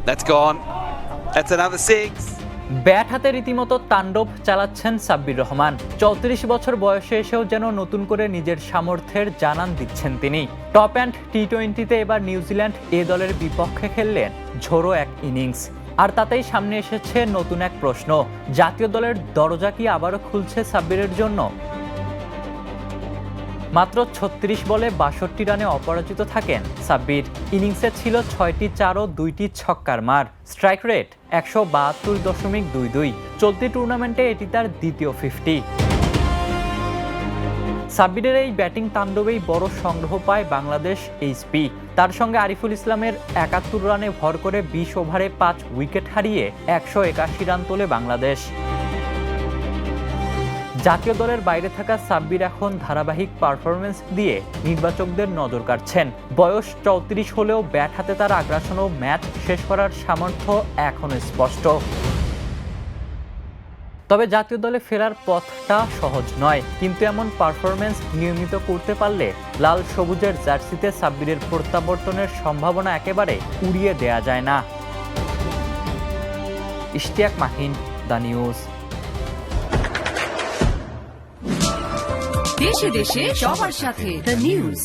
That's gone. That's another 6. Bat হাতে রীতিমতো তাণ্ডব চালাচ্ছেন সাব্বির রহমান। 34 বছর বয়সে এসেও যেন নতুন করে নিজের সামর্থ্যের জানান দিচ্ছেন তিনি। টপ অ্যান্ড টি-20তে এবার নিউজিল্যান্ড এ দলের বিপক্ষে খেললেন ঝোড়ো এক ইনিংস। আর তাতেই সামনে এসেছে নতুন এক প্রশ্ন, জাতীয় দলের দরজা কি আবারও খুলছে সাব্বিরের জন্য? মাত্র 36 বলে 62 রানে অপরাজিত থাকেন সাব্বির। ইনিংসে ছিল 6টি 4 ও 2টি ছক্কার মার। Strike rate 172.22। চলতি টুর্নামেন্টে এটি তার দ্বিতীয় 50। সাব্বিরের এই ব্যাটিং তাণ্ডবেই বড় সংগ্রহ পায় বাংলাদেশ এইচপি। তার সঙ্গে আরিফুল ইসলামের 71 রানে ভর করে 20 ওভারে 5 উইকেট হারিয়ে 181 রান তোলে বাংলাদেশ। জাতীয় দলের বাইরে থাকা সাব্বির এখন ধারাবাহিক পারফরমেন্স দিয়ে নির্বাচকদের নজর কাড়ছেন। বয়স 34 হলেও ব্যাট হাতে তার আগ্রাসন ও ম্যাচ শেষ করার সামর্থ্য এখনো স্পষ্ট। তবে জাতীয় দলে ফেরার পথটা সহজ নয়, কিন্তু এমন পারফরমেন্স নিয়মিত করতে পারলে লাল সবুজের জার্সিতে সাব্বিরের প্রত্যাবর্তনের সম্ভাবনা একেবারে উড়িয়ে দেয়া যায় না। Ishtiaq Mahin, the news. দেশে দেশে সবার সাথে দ্য নিউজ।